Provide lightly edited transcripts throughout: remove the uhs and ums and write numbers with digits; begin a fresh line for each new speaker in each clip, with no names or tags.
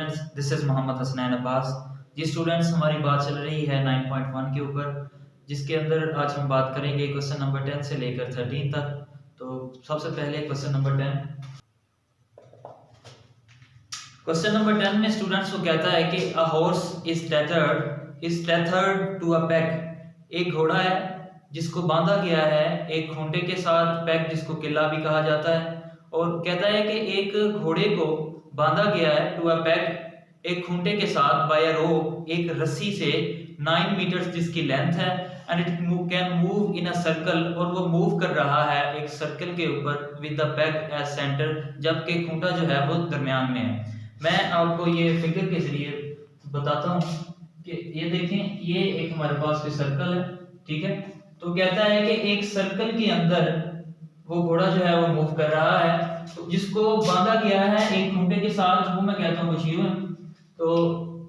Students, this is Mohammad Hasnain Abbas. जी students, हमारी बात चल रही है 9.1 के ऊपर, जिसके अंदर आज हम बात करेंगे क्वेश्चन नंबर 10 से लेकर 13 तक। तो सबसे पहले क्वेश्चन नंबर 10। क्वेश्चन नंबर 10 में स्टूडेंट्स को कहता है कि a horse is tethered to a peg. एक घोड़ा है जिसको बांधा गया है एक खूंटे के साथ, पेग जिसको किला भी कहा जाता है। और कहता है कि एक घोड़े को बांधा गया है टू अ पेग, एक खूंटे के साथ, बाय अ रोप, एक रस्सी से, 9 मीटर्स जिसकी लेंथ है, and it can move in a circle, और वो मूव कर रहा है एक सर्कल के ऊपर, with the peg as centre, जबकि खूंटा जो है वो दरमियान में है। मैं आपको ये फिगर के जरिए बताता हूँ कि ये देखें, ये एक हमारे पास कोई सर्कल है, ठीक है। तो कहता है कि एक सर्कल के अंदर वो घोड़ा जो है वो मूव कर रहा है, तो जिसको बांधा गया है एक खूंटे के साथ, वो मैं कहता हूँ मशीन। तो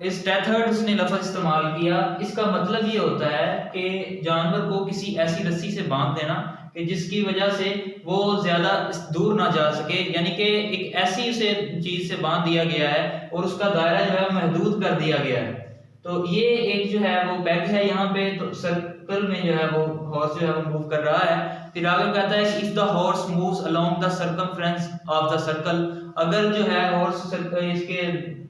इस टेथर्ड उसने लफ्ज इस्तेमाल किया। इसका मतलब ये होता है कि जानवर को किसी ऐसी रस्सी से बांध देना कि जिसकी वजह से वो ज्यादा दूर ना जा सके, यानी कि एक ऐसी से चीज से बांध दिया गया है और उसका दायरा जो है महदूद कर दिया गया है। तो ये एक जो है वो पेग है यहाँ पे, तो सर्कल में जो है वो हॉर्स जो है वो मूव कर रहा है। फिर आगे कहता है if the horse moves along the circumference of the circle, अगर जो है हॉर्स इसके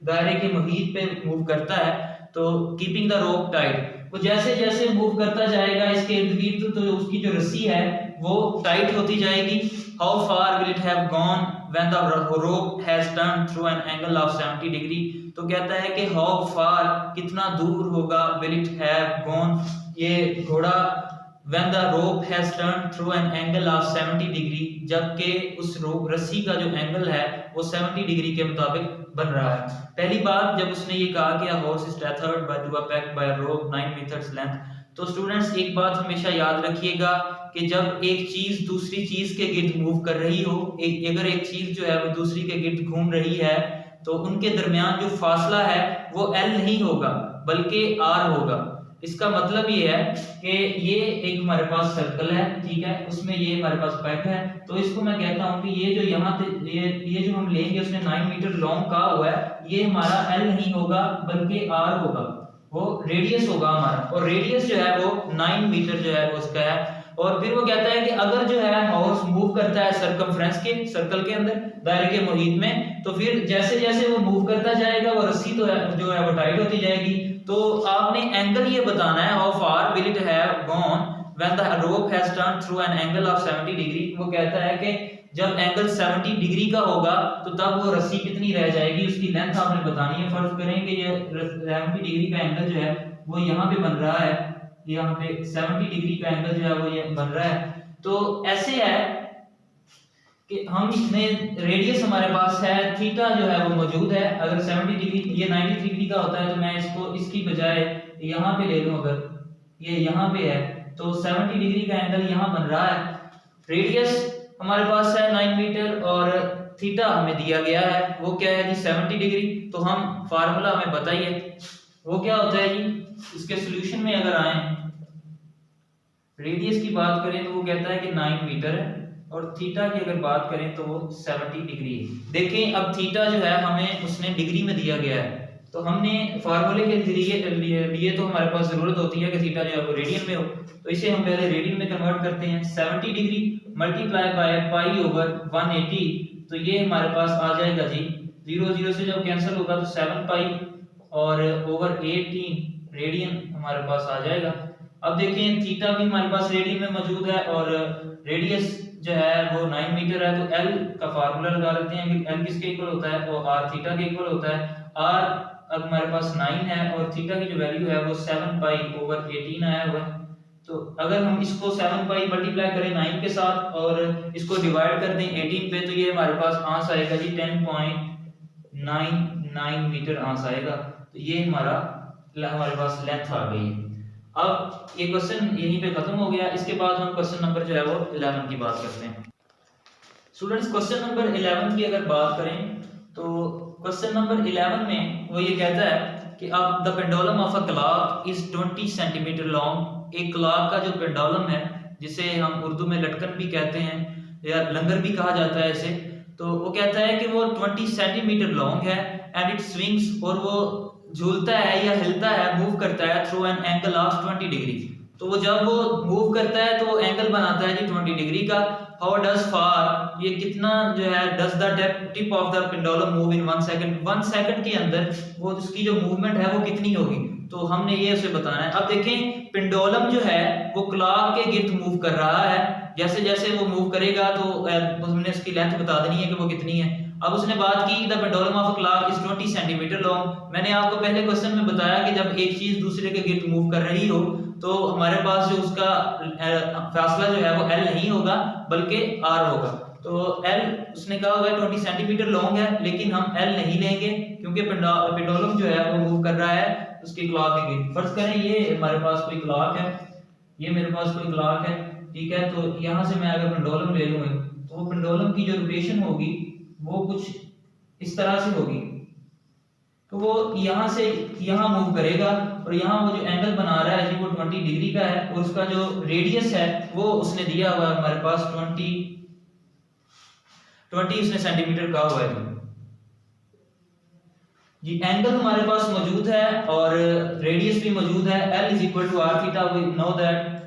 दायरे के मुहीत पे मूव करता है, तो कीपिंग द रोप टाइट, वो जैसे जैसे मूव करता जाएगा इसके इर्द गिर्द, तो उसकी जो रस्सी है वो टाइट होती जाएगी। How far will it have gone when the rope has turn through an angle of 70 degree. तो कहता है कि हाउ फार, कितना दूर होगा, विल इट हैव गॉन, ये घोड़ा, when the rope has turned through an angle of 70 degree, जबकि उस रस्सी का जो एंगल है वो 70 डिग्री के मुताबिक बन रहा है। पहली बात जब उसने ये कहा कि a horse is tethered by to a peg by a rope 9 meters length, तो स्टूडेंट्स एक बात हमेशा याद रखिएगा कि जब एक चीज दूसरी चीज के गिर्द मूव कर रही हो, अगर एक चीज जो है वो दूसरी के गिर्द घूम रही है, तो उनके दरमियान जो फासला है वो L नहीं होगा बल्कि R होगा। इसका मतलब ये है कि ये एक हमारे पास सर्कल है, ठीक है, उसमें ये हमारे पास पेग है, तो इसको मैं कहता हूँ कि ये जो यहाँ पे ये जो हम लेंगे उसने 9 मीटर लॉन्ग कहा हुआ है, ये हमारा L नहीं होगा बल्कि R होगा, वो रेडियस होगा हमारा, और रेडियस जो है वो 9 मीटर जो है वो उसका है। और फिर वो कहता है कि अगर जो है हॉर्स मूव करता है सर्कमफ्रेंस के, सर्कल के अंदर, दायरे के मुहीत में, तो फिर जैसे जैसे वो मूव करता जाएगा वो रस्सी तो है जो है वो टाइट होती जाएगी। तो आपने एंगल ये बताना है, how far will it have gone when the rope has turn through an angle of 70 degree. वो कहता है कि जब एंगल 70 डिग्री का होगा तो तब वो रस्सी कितनी रह जाएगी, उसकी लेंथ आपने बतानी है। फर्ज करें कि ये 70 डिग्री का एंगल जो है वो यहाँ पे बन रहा है, यहाँ पे 70 डिग्री का एंगल जो है वो ये बन रहा है। तो ऐसे है कि हम इसमें रेडियस हमारे पास है, थीटा जो है वो मौजूद है। अगर 70 डिग्री, ये 93 डिग्री का होता है, तो मैं इसको इसकी बजाय यहाँ पे ले लूं, अगर ये यहाँ पे है तो 70 डिग्री का एंगल यहाँ बन रहा है। रेडियस हमारे पास है 9 मीटर और थीटा हमें दिया गया है, वो क्या है जी 70 डिग्री। तो हम फार्मूला हमें बताइए वो क्या होता है जी। इसके सोल्यूशन में अगर आए, रेडियस की बात करें तो वो कहता है कि 9 मीटर है, और थीटा की अगर बात करें तो वो 70 डिग्री है। देखें अब थीटा जो है हमें उसने डिग्री में दिया गया है, तो हमने फार्मूले के जरिए लिए तो हमारे पास जरूरत होती है कि थीटा जो है वो रेडियन में हो, तो इसे हम पहले रेडियन में कन्वर्ट करते हैं। 70 degree multiply by pi over 180, तो ये हमारे पास आ जाएगा जी, 0 0 से जब कैंसिल होगा तो 7 पाई और ओवर 18 रेडियन हमारे पास आ जाएगा। अब देखें थीटा भी हमारे पास रेडियन में मौजूद है और रेडियस जो है वो 9 मीटर है, तो एल का फार्मूला लगा लेते हैं कि एल किसके इक्वल होता है, वो आर थीटा के इक्वल होता है। आर अब हमारे पास 9 है और थीटा की जो वैल्यू है वो 7 पाई ओवर 18 आया हुआ है। तो अगर हम इसको 7 पाई मल्टीप्लाई करें 9 के साथ और इसको डिवाइड कर दें 18 पे, तो ये हमारे पास आंसर आएगा जी 10.99 मीटर आंसर आएगा। तो ये हमारे पास लेंथ आ गई है। अब ये क्वेश्चन यहीं पे खत्म हो गया। इसके बाद हम क्वेश्चन नंबर जो है वो 11 की बात करते हैं। स्टूडेंट्स क्वेश्चन नंबर 11 की अगर बात करें तो क्वेश्चन नंबर 11 में वो ये कहता है कि अब the pendulum of a clock is 20 centimetre long. एक क्लॉक का जो पेंडुलम है, जिसे हम उर्दू में लटकन भी कहते हैं या लंगर भी कहा जाता है इसे, तो वो कहता है कि वो 20 सेंटीमीटर लॉन्ग है एंड इट स्विंग्स, और वो झूलता है या हिलता है, मूव करता है through an angle of 20 degree. तो वो जब वो मूव करता है तो वो एंगल बनाता है जी 20 डिग्री का। हाउ डज फार, ये कितना जो है, does the tip of the pendulum move in 1 second, 1 second के अंदर वो उसकी जो मूवमेंट है वो कितनी होगी, तो हमने ये उसे बताना है। अब देखें पेंडुलम जो है वो क्लॉक के गिर्द मूव कर रहा है, जैसे जैसे वो मूव करेगा तो हमने उसकी लेंथ बता देनी है कि वो कितनी है। अब उसने बात की the pendulum of a clock is 20 centimetre long. मैंने आपको पहले क्वेश्चन में बताया कि जब एक चीज दूसरे के गिर्द मूव कर रही हो तो हमारे पास जो उसका फासला जो है वो एल नहीं होगा बल्कि आर होगा। तो एल उसने कहा हुआ है 20 सेंटीमीटर लॉन्ग है, लेकिन हम एल नहीं लेंगे क्योंकि पेंडुलम जो है वो मूव कर रहा है उसकी क्लॉक के गिर्द। फर्ज करें ये हमारे पास कोई क्लॉक है, ये मेरे पास कोई क्लॉक है, ठीक है। तो यहाँ से मैं अगर पेंडुलम ले लूँ तो वो पेंडुलम की जो रोटेशन होगी वो कुछ इस तरह से होगी। तो वो यहाँ से यहाँ मूव करेगा और यहाँ वो जो एंगल बना रहा है जी वो 20 डिग्री का है, और उसका जो रेडियस है वो उसने दिया हुआ है हमारे पास 20 उसने सेंटीमीटर का हुआ है जी। एंगल हमारे पास मौजूद है और रेडियस भी मौजूद है। L is equal to are theta, we know that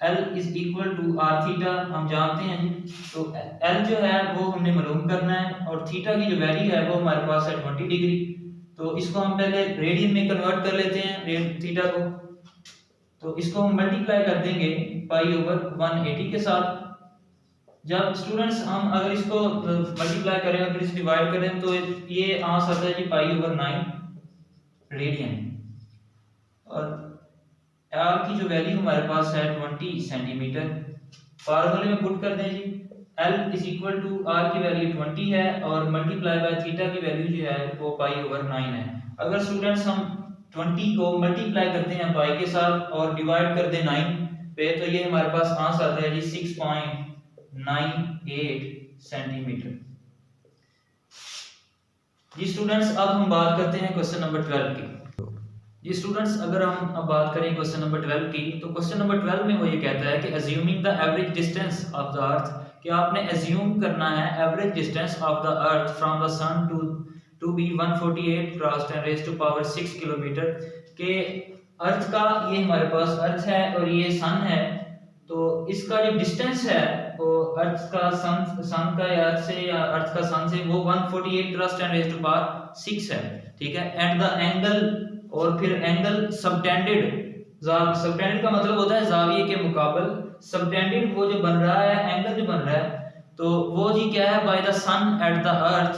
L is equal to are theta, हम जानते हैं जी। तो L जो है वो हमने मालूम करना है और थीटा की जो वैल्यू है वो हमारे पास है 20 डिग्री। तो इसको हम पहले रेडियन में कन्वर्ट कर लेते हैं थीटा को। तो इसको हम मल्टीप्लाई कर देंगे पाई ओवर 180 के साथ। जब स्टूडेंट्स हम अगर इसको मल्टीप्लाई करें और फिर इसे डिवाइड करें तो ये आंसर आता है जी पाई ओवर 9 रेडियन। और आर की जो वैल्यू हमारे पास है 20 सेंटीमीटर, फार्मूले में पुट कर दें जी। L is equal to are की वैल्यू 20 है और मल्टीप्लाई बाय थीटा की वैल्यू जो है वो पाई ओवर 9 है। अगर स्टूडेंट्स हम 20 को मल्टीप्लाई करते हैं पाई के साथ और डिवाइड कर दें 9 पे तो ये हमारे पास आंसर आता है जी 6.98 सेंटीमीटर। जी स्टूडेंट्स अब हम बात करते हैं क्वेश्चन नंबर 12 की। जी स्टूडेंट्स अगर हम अब बात करें क्वेश्चन नंबर 12 की, तो क्वेश्चन नंबर 12 में वो ये कहता है कि assuming the average distance of the earth, कि आपने अज्यूम करना है average distance of the earth from the sun to be 148 cross 10⁻⁶ kilometre, के अर्थ का, ये हमारे पास अर्थ है और ये सन है, तो इसका जो डिस्टेंस है वो अर्थ का सन का या अर्थ से या अर्थ का सन से वो 148 क्रॉस 10⁻⁶ है, ठीक है। एंड द एंगल, और फिर एंगल सबटेंडेड, सबटेंडेड का मतलब होता है जाविये के मुकाबल, सबटेंडेड वो जो बन रहा है एंगल जो बन रहा है तो वो जी क्या है by the sun at the earth,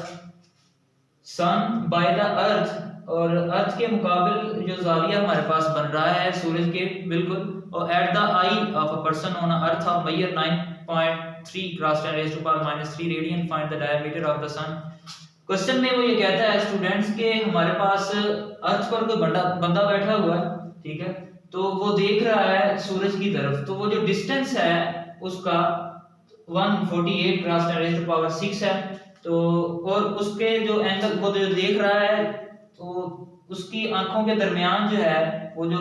sun by the earth, और अर्थ के मुकाबले जो जाविया हमारे पास बन रहा है सूरज के बिल्कुल, और at the eye of a person on earth of measure 9.3 cross 10⁻⁻³ radian, find the diameter of the sun. Question में वो ये कहता है स्टूडेंट्स के हमारे पास अर्थ पर कोई बंदा बैठा हुआ है, ठीक है, तो वो देख रहा है सूरज की तरफ, तो वो जो डिस्टेंस है उसका 148 क्रॉस 10⁻⁶ है, तो और उसके जो एंगल वो जो देख रहा है तो उसकी आंखों के दरमियान जो है वो जो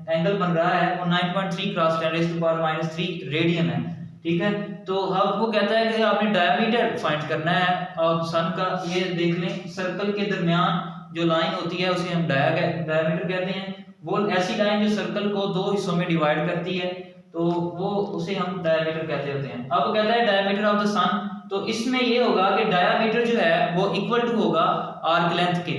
एंगल बन रहा है वो 9.3 क्रॉस 10⁻³ रेडियन है, ठीक है। तो अब वो कहता है कि आपने डायमीटर फाइंड करना है और सन का, ये देख लें सर्कल के दरमियान जो लाइन होती है उसे हम डायमीटर कहते हैं। वो ऐसी लाइन जो सर्कल को दो हिस्सों में डिवाइड करती है तो वो उसे हम डायमीटर कहते होते हैं। अब कहता है डायमीटर ऑफ द सन, तो इसमें ये होगा कि डायमीटर जो है वो इक्वल टू होगा आर्क लेंथ के।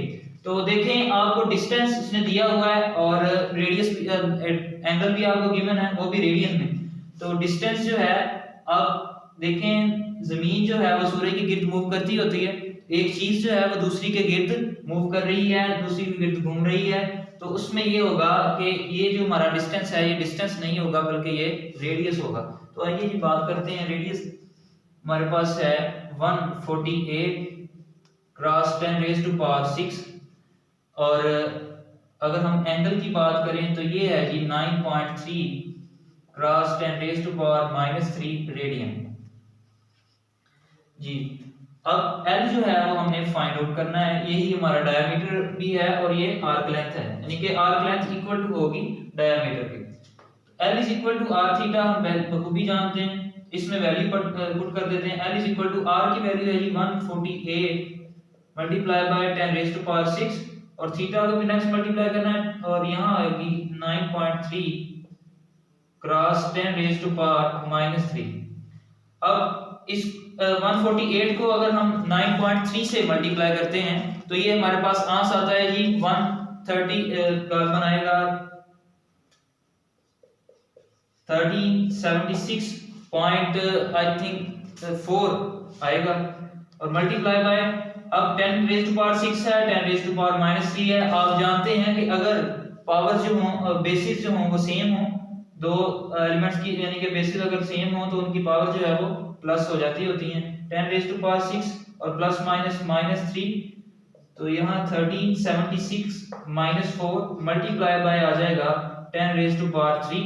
तो देखें आपको डिस्टेंस इसने दिया हुआ है और रेडियस एंगल भी आपको गिवन है वो भी रेडियन में। तो डिस्टेंस जो है, अब देखें जमीन जो है वो सूर्य के गिर्द मूव करती होती है, एक चीज जो है वो दूसरी के गिर्द मूव कर रही है, दूसरी के गिर्द घूम रही है, तो उसमें ये होगा कि ये जो हमारा डिस्टेंस है ये डिस्टेंस नहीं होगा बल्कि ये रेडियस होगा। तो आइए जी बात करते हैं। रेडियस हमारे पास है 148 क्रॉस 10⁻⁶, और अगर हम एंगल की बात करें तो ये है जी 9.3 क्रॉस 10⁻⁻³ रेडियन जी। अब L जो है वो हमने फाइंड आउट करना है, यही हमारा डायमीटर भी है और ये आर्क लेंथ है, यानी कि आर्क लेंथ इक्वल टू होगी डायमीटर के। L is equal to are theta हम बखूबी जानते हैं, इसमें वैल्यू पुट कर देते हैं। L is equal to are की वैल्यू है जी 148 multiply by 10 raise to power 6 और थीटा को भी नेक्स्ट मल्टीप्लाई करना है और यहाँ आएगी 9.3 क्रॉस 10 रेज टू पावर -3। अब इस 148 को अगर हम 9.3 से मल्टीप्लाई करते हैं तो ये हमारे पास आंसर आता है जी 130 कार्बन आएगा 1376 पॉइंट आई थिंक 4 आएगा और मल्टीप्लाई बाय अब 10 रेज टू पावर 6 है 10 रेज टू पावर -3 है। आप जानते हैं कि अगर पावर जो हो बेसिस जो हो वो सेम हो दो एलिमेंट्स की यानी कि बेसिस अगर सेम हो तो उनकी पावर जो है वो प्लस हो जाती होती है 10 रेज टू पावर 6 और प्लस माइनस -3 तो यहाँ 1376 -4 मल्टीप्लाई बाय आ जाएगा 10 रेज टू पावर 3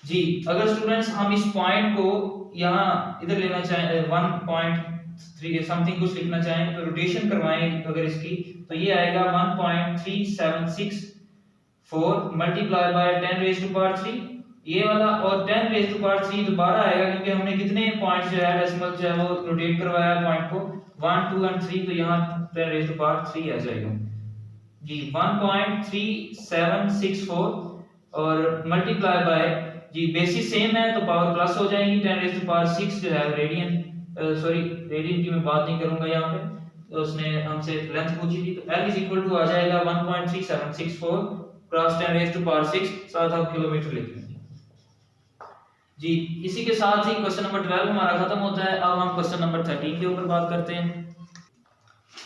जी। अगर स्टूडेंट्स हम इस पॉइंट को यहाँ इधर लेना चाहें 1.3 समथिंग कुछ लिखना चाहें तो रोटेशन करवाएं अगर इसकी तो ये आएगा 1.3764 multiply by 10 raise to power 3 ये वाला और 10 रेज टू पावर 3 दोबारा आएगा क्योंकि हमने कितने पॉइंट्स जो है डेसिमल जो है वो रोटेट करवाया पॉइंट को 1 2 और 3 तो यहाँ 10 रेज टू पावर 3 आ जाएगा जी 1.3764 और मल्टीप्लाई बाय जी बेसिस सेम है तो पावर प्लस हो जाएगी 10 रेज टू पावर 6 जो है रेडियन सॉरी रेडियन की मैं बात नहीं करूंगा यहाँ पे तो उसने हमसे लेंथ पूछी थी तो L इज इक्वल टू आ जाएगा 1.3764 क्रॉस 10 रेज टू पावर 6 साथ आप किलोमीटर लिख लेंगे जी। इसी के साथ ही क्वेश्चन नंबर 12 हमारा खत्म होता है। अब हम क्वेश्चन नंबर 13 के ऊपर बात करते हैं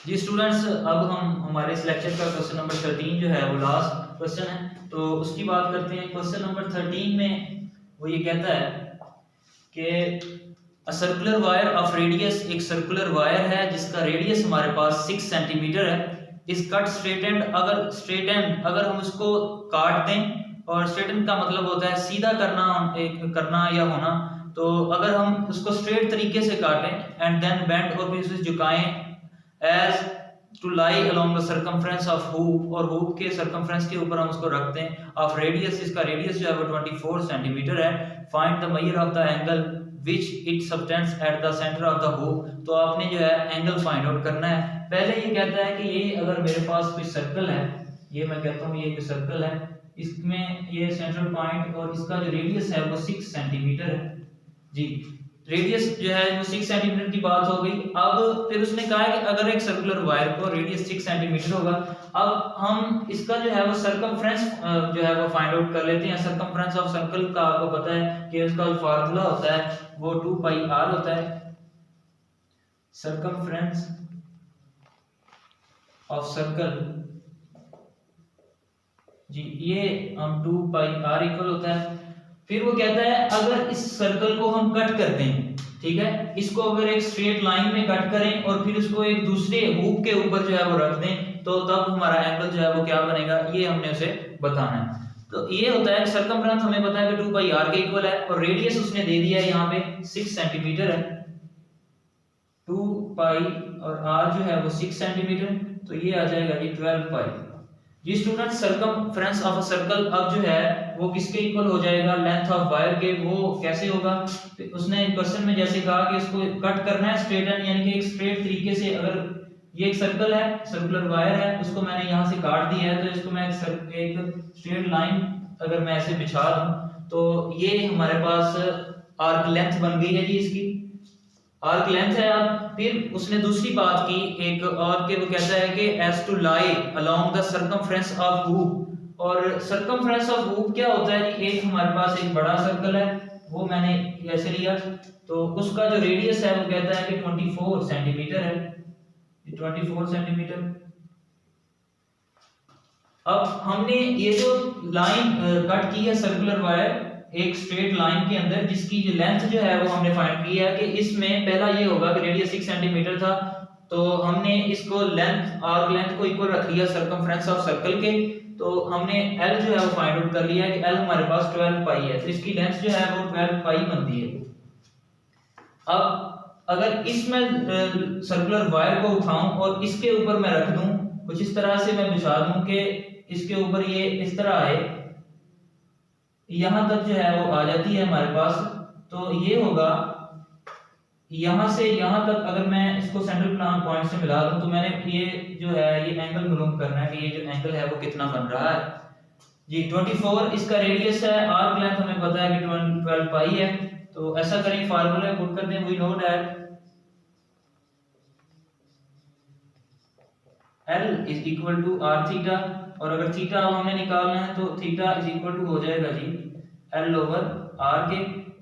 जी स्टूडेंट्स। अब हम हमारे इस लेक्चर का क्वेश्चन नंबर 13 जो है वो लास्ट क्वेश्चन है तो उसकी बात करते हैं। क्वेश्चन नंबर 13 में वो ये कहता है कि a circular wire of radius एक सर्कुलर वायर है जिसका रेडियस हमारे पास 6 सेंटीमीटर है। इस कट स्ट्रेट एंड अगर हम उसको काट दें और स्ट्रेट एंड का मतलब होता है सीधा करना या होना तो अगर हम उसको स्ट्रेट तरीके से काटें एंड देन बेंड और फिर उसे झुकाएं as to lie along the circumference of hoop और हूप के सर्कमफ्रेंस के ऊपर हम उसको रखते हैं ऑफ रेडियस इसका रेडियस जो है वो 24 सेंटीमीटर है। Find the measure of the angle which it subtends at the center of the hoop तो आपने जो है एंगल फाइंड आउट करना है। पहले ये कहता है कि ये अगर मेरे पास कोई सर्कल है ये मैं कहता हूँ ये एक सर्कल है इसमें ये सेंट्रल पॉइंट और इसका जो रेडियस है वो 6 सेंटीमीटर है जी। रेडियस जो है वो 6 सेंटीमीटर की बात हो गई। अब फिर उसने कहा है कि अगर एक सर्कुलर वायर को रेडियस 6 सेंटीमीटर होगा अब हम इसका जो है वो सर्कमफ्रेंस जो है वो फाइंड आउट कर लेते हैं। सर्कमफ्रेंस ऑफ सर्कल का आपको पता है कि उसका जो फार्मूला होता है वो 2 पाई r होता है। सर्कमफ्रेंस ऑफ सर्कल जी ये हम 2 पाई r इक्वल होता है। फिर वो कहता है अगर इस सर्कल को हम कट करते हैं ठीक है इसको अगर एक स्ट्रेट लाइन में कट करें और फिर उसको एक दूसरे हूप के ऊपर जो है वो रख दें तो तब हमारा एंगल जो है वो क्या बनेगा ये हमने उसे बताना है। तो ये होता है सर्कमफ्रेंस हमें पता है कि 2 पाई r के इक्वल है और रेडियस उसने दे दिया है यहाँ पे 6 सेंटीमीटर है 2 पाई और r जो है वो 6 सेंटीमीटर तो ये आ जाएगा ये 12 पाई जी। Student circumference of a circle अब जो है वो किसके इक्वल हो जाएगा लेंथ ऑफ वायर के। वो कैसे होगा उसने क्वेश्चन में जैसे कहा कि इसको कट करना है स्ट्रेट एंड यानी कि एक स्ट्रेट तरीके से अगर ये एक सर्कल है सर्कुलर वायर है उसको मैंने यहाँ से काट दिया है तो इसको मैं एक स्ट्रेट लाइन अगर मैं ऐसे बिछा दूं तो ये हमारे पास आर्क लेंथ बन गई है जी इसकी आर्क लेंथ है। अब फिर उसने दूसरी बात की एक और के वो कहता है कि as to lie along the circumference of hoop और सर्कमफ्रेंस ऑफ हूप क्या होता है जी एक हमारे पास एक बड़ा सर्कल है वो मैंने ऐसे लिया तो उसका जो रेडियस है वो कहता है कि 24 सेंटीमीटर है 24 सेंटीमीटर। अब हमने ये जो लाइन कट की है सर्कुलर वायर एक स्ट्रेट लाइन के अंदर जिसकी जो लेंथ जो है वो हमने फाइंड की है कि इसमें पहला ये होगा कि रेडियस 6 सेंटीमीटर था तो हमने इसको लेंथ आर्क लेंथ को इक्वल रख लिया सर्कमफ्रेंस ऑफ सर्कल के तो हमने L जो है वो फाइंड आउट कर लिया है कि L हमारे पास 12 पाई है तो इसकी लेंथ जो है वो 12 पाई बनती है। अब अगर इसमें सर्कुलर वायर को उठाऊं और इसके ऊपर मैं रख दूं कुछ इस तरह से मैं बिछा दूं कि इसके ऊपर ये इस तरह आए यहां तक जो है वो आ जाती है हमारे पास तो ये होगा यहाँ से यहाँ तक अगर मैं इसको सेंट्रल प्लान पॉइंट से मिला दूं तो मैंने ये जो है ये एंगल मालूम करना है कि ये जो एंगल है वो कितना बन रहा है जी। 24 इसका रेडियस है, आर्क लेंथ हमें पता है कि 12 पाई है। तो ऐसा करें, फार्मूला पुट कर दें, we know that L is equal to are theta, और अगर थीटा हमने निकालना है तो थीटा इज इक्वल टू हो जाएगा जी L ओवर आर के।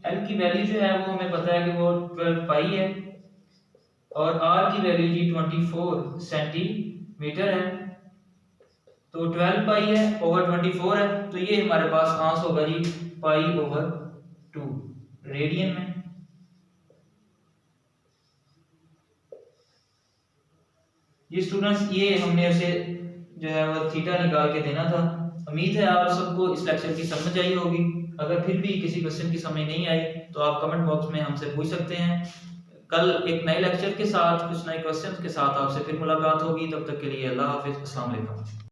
L की वैल्यू जो है वो हमें पता है कि वो 12 पाई है, और R की वैल्यू जी 24 सेंटीमीटर है। तो 12 पाई है ओवर 24 है, तो ये हमारे पास आंसर होगा जी पाई ओवर 2 रेडियन में। ये स्टूडेंट्स ये हमने उसे जो है वो थीटा निकाल के देना था। उम्मीद है आप सबको इस लेक्चर की समझ आई होगी। अगर फिर भी किसी क्वेश्चन की समझ नहीं आई तो आप कमेंट बॉक्स में हमसे पूछ सकते हैं। कल एक नए लेक्चर के साथ, कुछ नए क्वेश्चंस के साथ आपसे फिर मुलाकात होगी। तब तक के लिए अल्लाह हाफिज, अस्सलाम वालेकुम।